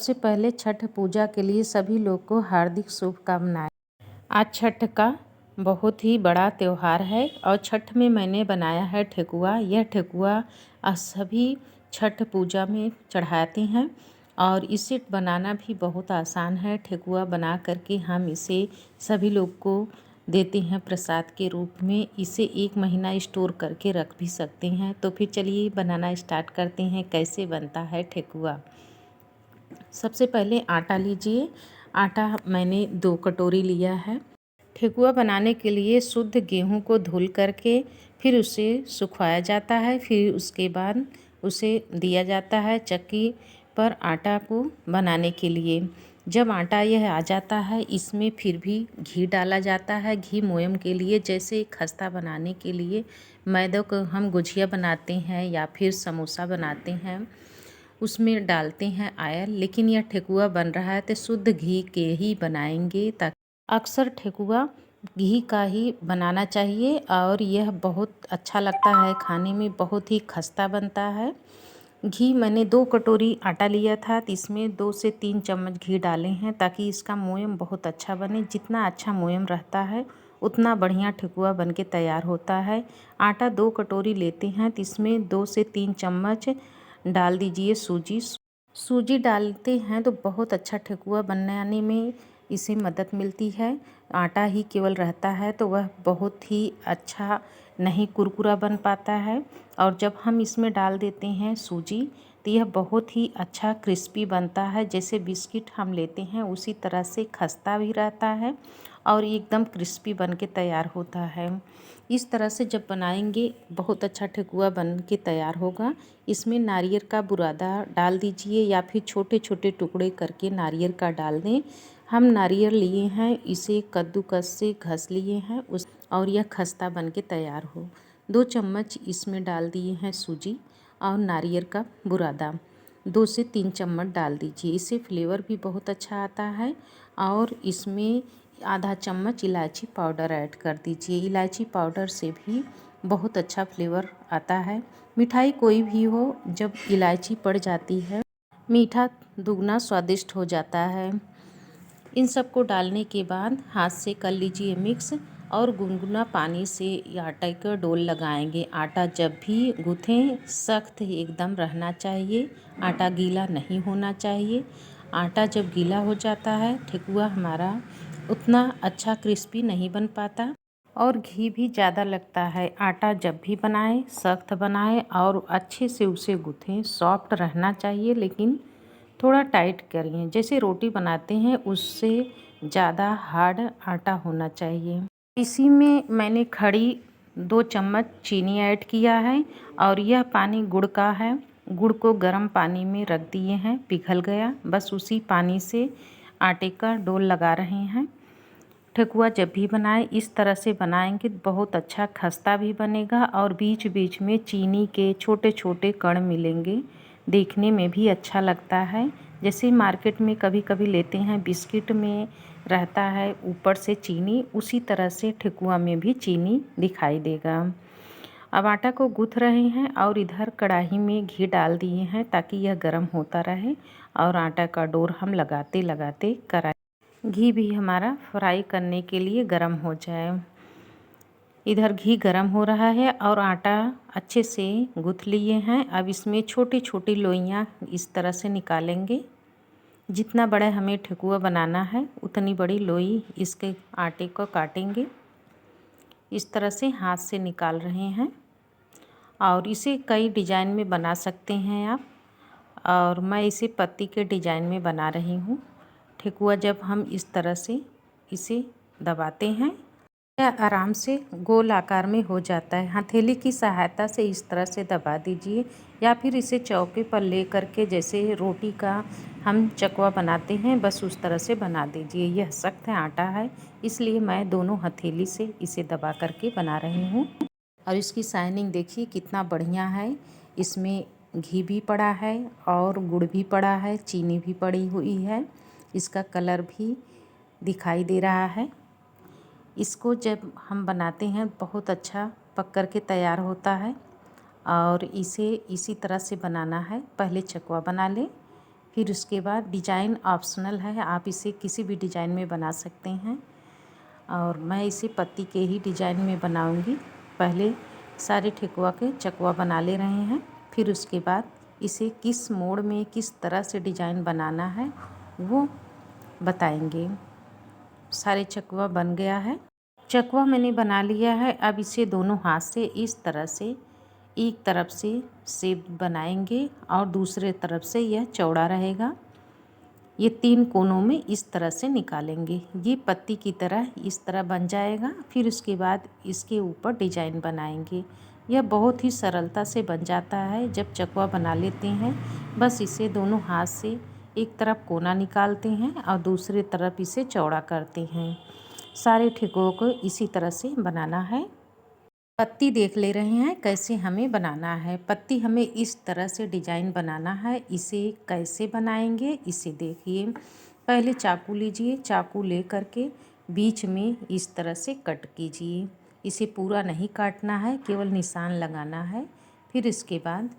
सबसे पहले छठ पूजा के लिए सभी लोग को हार्दिक शुभकामनाएं। आज छठ का बहुत ही बड़ा त्यौहार है और छठ में मैंने बनाया है ठेकुआ। यह ठेकुआ सभी छठ पूजा में चढ़ाते हैं और इसे बनाना भी बहुत आसान है। ठेकुआ बना करके हम इसे सभी लोग को देते हैं प्रसाद के रूप में। इसे 1 महीना स्टोर करके रख भी सकते हैं। तो फिर चलिए बनाना स्टार्ट करते हैं कैसे बनता है ठेकुआ। सबसे पहले आटा लीजिए। आटा मैंने 2 कटोरी लिया है। ठेकुआ बनाने के लिए शुद्ध गेहूं को धुल करके फिर उसे सुखाया जाता है। फिर उसके बाद उसे दिया जाता है चक्की पर आटा को बनाने के लिए। जब आटा यह आ जाता है इसमें फिर भी घी डाला जाता है। घी मोयम के लिए, जैसे खस्ता बनाने के लिए मैदे को हम गुझिया बनाते हैं या फिर समोसा बनाते हैं उसमें डालते हैं आयल। लेकिन यह ठेकुआ बन रहा है तो शुद्ध घी के ही बनाएंगे। ताकि अक्सर ठेकुआ घी का ही बनाना चाहिए और यह बहुत अच्छा लगता है खाने में, बहुत ही खस्ता बनता है। घी मैंने 2 कटोरी आटा लिया था तो इसमें 2 से 3 चम्मच घी डाले हैं ताकि इसका मोयम बहुत अच्छा बने। जितना अच्छा मोयम रहता है उतना बढ़िया ठेकुआ बन के तैयार होता है। आटा 2 कटोरी लेते हैं तो इसमें 2 से 3 चम्मच डाल दीजिए सूजी। सूजी डालते हैं तो बहुत अच्छा ठेकुआ बनाने में इसे मदद मिलती है। आटा ही केवल रहता है तो वह बहुत ही अच्छा नहीं कुरकुरा बन पाता है। और जब हम इसमें डाल देते हैं सूजी तो यह बहुत ही अच्छा क्रिस्पी बनता है। जैसे बिस्किट हम लेते हैं उसी तरह से खस्ता भी रहता है और एकदम क्रिस्पी बन के तैयार होता है। इस तरह से जब बनाएंगे बहुत अच्छा ठेकुआ बन के तैयार होगा। इसमें नारियल का बुरादा डाल दीजिए या फिर छोटे छोटे टुकड़े करके नारियल का डाल दें। हम नारियल लिए हैं, इसे कद्दूकस से घस लिए हैं और यह खस्ता बन के तैयार हो। 2 चम्मच इसमें डाल दिए हैं सूजी और नारियल का बुरादा 2 से 3 चम्मच डाल दीजिए। इससे फ्लेवर भी बहुत अच्छा आता है। और इसमें आधा चम्मच इलायची पाउडर ऐड कर दीजिए। इलायची पाउडर से भी बहुत अच्छा फ्लेवर आता है। मिठाई कोई भी हो, जब इलायची पड़ जाती है मीठा दुगना स्वादिष्ट हो जाता है। इन सब को डालने के बाद हाथ से कर लीजिए मिक्स और गुनगुना पानी से आटे का डोल लगाएंगे। आटा जब भी गूँथें सख्त एकदम रहना चाहिए, आटा गीला नहीं होना चाहिए। आटा जब गीला हो जाता है ठेकुआ हमारा उतना अच्छा क्रिस्पी नहीं बन पाता और घी भी ज़्यादा लगता है। आटा जब भी बनाएं सख्त बनाएं और अच्छे से उसे गूँथें। सॉफ्ट रहना चाहिए लेकिन थोड़ा टाइट करिए। जैसे रोटी बनाते हैं उससे ज़्यादा हार्ड आटा होना चाहिए। इसी में मैंने खड़ी 2 चम्मच चीनी ऐड किया है और यह पानी गुड़ का है। गुड़ को गर्म पानी में रख दिए हैं, पिघल गया। बस उसी पानी से आटे का डोल लगा रहे हैं। ठेकुआ जब भी बनाएं इस तरह से बनाएंगे बहुत अच्छा खस्ता भी बनेगा और बीच बीच में चीनी के छोटे छोटे कण मिलेंगे, देखने में भी अच्छा लगता है। जैसे मार्केट में कभी कभी लेते हैं बिस्किट में रहता है ऊपर से चीनी, उसी तरह से ठेकुआ में भी चीनी दिखाई देगा। अब आटा को गूँथ रहे हैं और इधर कढ़ाई में घी डाल दिए हैं ताकि यह गर्म होता रहे और आटा का डोर हम लगाते लगाते कराएं। घी भी हमारा फ्राई करने के लिए गर्म हो जाए। इधर घी गर्म हो रहा है और आटा अच्छे से गूँथ लिए हैं। अब इसमें छोटी छोटी लोइयाँ इस तरह से निकालेंगे। जितना बड़ा हमें ठेकुआ बनाना है उतनी बड़ी लोई इसके आटे को काटेंगे। इस तरह से हाथ से निकाल रहे हैं और इसे कई डिज़ाइन में बना सकते हैं आप, और मैं इसे पत्ती के डिज़ाइन में बना रही हूँ। ठेकुआ जब हम इस तरह से इसे दबाते हैं यह आराम से गोल आकार में हो जाता है। हथेली की सहायता से इस तरह से दबा दीजिए या फिर इसे चौके पर ले करके जैसे रोटी का हम चकवा बनाते हैं बस उस तरह से बना दीजिए। यह सख्त आटा है इसलिए मैं दोनों हथेली से इसे दबा करके बना रही हूँ। और इसकी शाइनिंग देखिए कितना बढ़िया है। इसमें घी भी पड़ा है और गुड़ भी पड़ा है, चीनी भी पड़ी हुई है। इसका कलर भी दिखाई दे रहा है। इसको जब हम बनाते हैं बहुत अच्छा पक कर के तैयार होता है और इसे इसी तरह से बनाना है। पहले चकवा बना लें, फिर उसके बाद डिजाइन ऑप्शनल है, आप इसे किसी भी डिजाइन में बना सकते हैं और मैं इसे पत्ती के ही डिजाइन में बनाऊंगी। पहले सारे ठेकुआ के चकवा बना ले रहे हैं, फिर उसके बाद इसे किस मोड़ में किस तरह से डिजाइन बनाना है वो बताएंगे। सारे चकवा बन गया है, चकवा मैंने बना लिया है। अब इसे दोनों हाथ से इस तरह से एक तरफ से शेप बनाएंगे और दूसरे तरफ से यह चौड़ा रहेगा। ये 3 कोनों में इस तरह से निकालेंगे, ये पत्ती की तरह इस तरह बन जाएगा। फिर उसके बाद इसके ऊपर डिजाइन बनाएंगे। यह बहुत ही सरलता से बन जाता है जब चकवा बना लेते हैं। बस इसे दोनों हाथ से एक तरफ कोना निकालते हैं और दूसरी तरफ इसे चौड़ा करते हैं। सारे ठेकुओं को इसी तरह से बनाना है। पत्ती देख ले रहे हैं कैसे हमें बनाना है। पत्ती हमें इस तरह से डिजाइन बनाना है। इसे कैसे बनाएंगे इसे देखिए। पहले चाकू लीजिए, चाकू ले करके बीच में इस तरह से कट कीजिए। इसे पूरा नहीं काटना है, केवल निशान लगाना है। फिर इसके बाद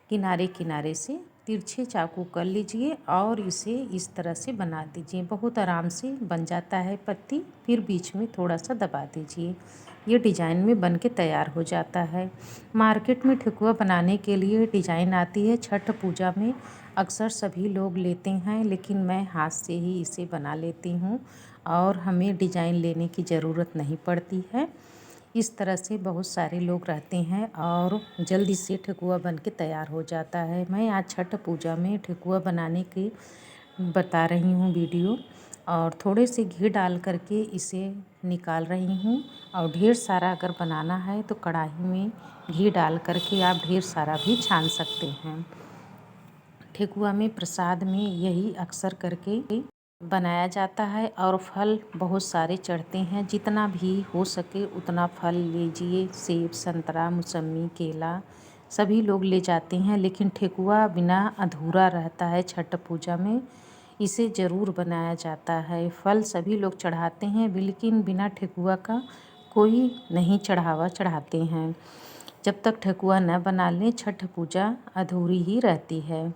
किनारे किनारे से तिरछे चाकू कर लीजिए और इसे इस तरह से बना दीजिए। बहुत आराम से बन जाता है पत्ती। फिर बीच में थोड़ा सा दबा दीजिए, ये डिज़ाइन में बन के तैयार हो जाता है। मार्केट में ठेकुआ बनाने के लिए डिज़ाइन आती है, छठ पूजा में अक्सर सभी लोग लेते हैं, लेकिन मैं हाथ से ही इसे बना लेती हूँ और हमें डिज़ाइन लेने की ज़रूरत नहीं पड़ती है। इस तरह से बहुत सारे लोग रहते हैं और जल्दी से ठेकुआ बन के तैयार हो जाता है। मैं आज छठ पूजा में ठेकुआ बनाने की बता रही हूँ वीडियो, और थोड़े से घी डाल करके इसे निकाल रही हूँ। और ढेर सारा अगर बनाना है तो कढ़ाई में घी डाल करके आप ढेर सारा भी छान सकते हैं। ठेकुआ में प्रसाद में यही अक्सर करके बनाया जाता है और फल बहुत सारे चढ़ते हैं। जितना भी हो सके उतना फल लीजिए, सेब, संतरा, मौसम्मी, केला सभी लोग ले जाते हैं, लेकिन ठेकुआ बिना अधूरा रहता है। छठ पूजा में इसे ज़रूर बनाया जाता है। फल सभी लोग चढ़ाते हैं, लेकिन बिना ठेकुआ का कोई नहीं चढ़ावा चढ़ाते हैं। जब तक ठेकुआ न बना लें छठ पूजा अधूरी ही रहती है।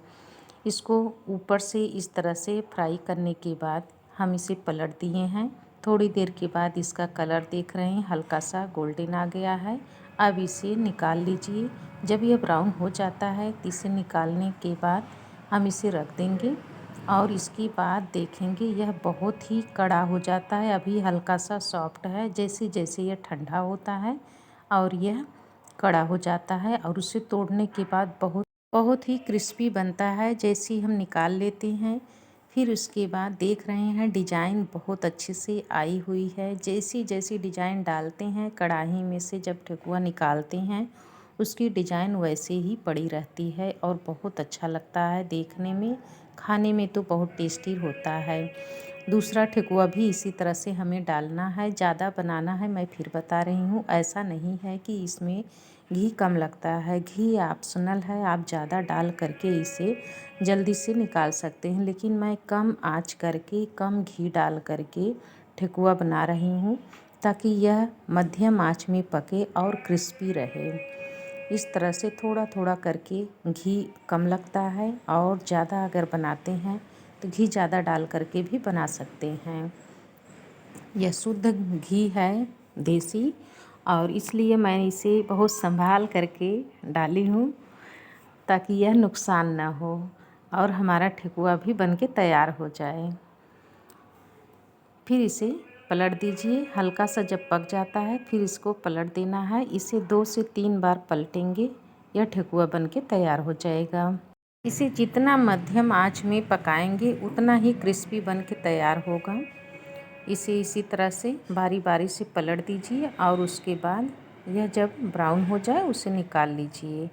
इसको ऊपर से इस तरह से फ्राई करने के बाद हम इसे पलट दिए हैं। थोड़ी देर के बाद इसका कलर देख रहे हैं हल्का सा गोल्डन आ गया है। अब इसे निकाल लीजिए। जब यह ब्राउन हो जाता है तो इसे निकालने के बाद हम इसे रख देंगे और इसके बाद देखेंगे यह बहुत ही कड़ा हो जाता है। अभी हल्का सा सॉफ्ट है, जैसे जैसे यह ठंडा होता है और यह कड़ा हो जाता है और उसे तोड़ने के बाद बहुत ही क्रिस्पी बनता है। जैसे ही हम निकाल लेते हैं फिर उसके बाद देख रहे हैं डिज़ाइन बहुत अच्छे से आई हुई है। जैसी जैसी डिज़ाइन डालते हैं कढ़ाई में से, जब ठेकुआ निकालते हैं उसकी डिज़ाइन वैसे ही पड़ी रहती है और बहुत अच्छा लगता है देखने में। खाने में तो बहुत टेस्टी होता है। दूसरा ठेकुआ भी इसी तरह से हमें डालना है, ज़्यादा बनाना है। मैं फिर बता रही हूँ, ऐसा नहीं है कि इसमें घी कम लगता है, घी ऑप्शनल है, आप ज़्यादा डाल करके इसे जल्दी से निकाल सकते हैं। लेकिन मैं कम आंच करके कम घी डाल करके ठेकुआ बना रही हूँ ताकि यह मध्यम आंच में पके और क्रिस्पी रहे। इस तरह से थोड़ा थोड़ा करके घी कम लगता है और ज़्यादा अगर बनाते हैं तो घी ज़्यादा डाल करके भी बना सकते हैं। यह शुद्ध घी है, देसी, और इसलिए मैं इसे बहुत संभाल करके डाली हूँ ताकि यह नुकसान ना हो और हमारा ठेकुआ भी बन के तैयार हो जाए। फिर इसे पलट दीजिए। हल्का सा जब पक जाता है फिर इसको पलट देना है। इसे 2 से 3 बार पलटेंगे, यह ठेकुआ बन के तैयार हो जाएगा। इसे जितना मध्यम आंच में पकाएंगे उतना ही क्रिस्पी बन के तैयार होगा। इसे इसी तरह से बारी बारी से पलट दीजिए और उसके बाद यह जब ब्राउन हो जाए उसे निकाल लीजिए।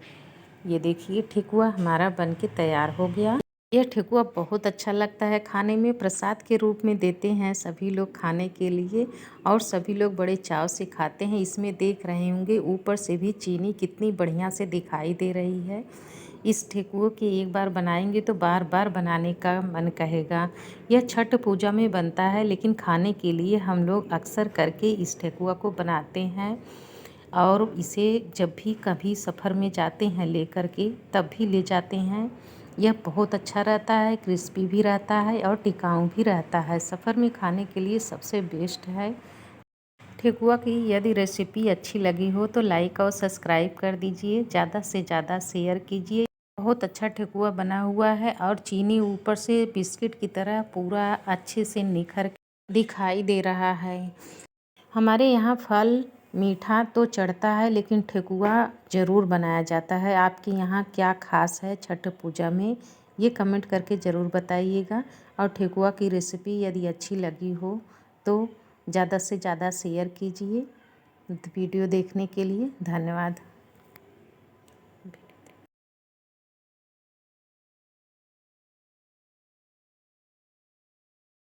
ये देखिए ठेकुआ हमारा बन के तैयार हो गया। यह ठेकुआ बहुत अच्छा लगता है खाने में, प्रसाद के रूप में देते हैं सभी लोग खाने के लिए और सभी लोग बड़े चाव से खाते हैं। इसमें देख रहे होंगे ऊपर से भी चीनी कितनी बढ़िया से दिखाई दे रही है। इस ठेकुए के एक बार बनाएंगे तो बार बार बनाने का मन कहेगा। यह छठ पूजा में बनता है, लेकिन खाने के लिए हम लोग अक्सर करके इस ठेकुआ को बनाते हैं और इसे जब भी कभी सफ़र में जाते हैं लेकर के तब भी ले जाते हैं यह बहुत अच्छा रहता है, क्रिस्पी भी रहता है और टिकाऊ भी रहता है। सफ़र में खाने के लिए सबसे बेस्ट है। ठेकुआ की यदि रेसिपी अच्छी लगी हो तो लाइक और सब्सक्राइब कर दीजिए, ज़्यादा से ज़्यादा शेयर कीजिए। बहुत अच्छा ठेकुआ बना हुआ है और चीनी ऊपर से बिस्किट की तरह पूरा अच्छे से निखर दिखाई दे रहा है। हमारे यहाँ फल मीठा तो चढ़ता है, लेकिन ठेकुआ ज़रूर बनाया जाता है। आपके यहाँ क्या खास है छठ पूजा में, ये कमेंट करके ज़रूर बताइएगा। और ठेकुआ की रेसिपी यदि अच्छी लगी हो तो ज़्यादा से ज़्यादा शेयर कीजिए। वीडियो देखने के लिए धन्यवाद।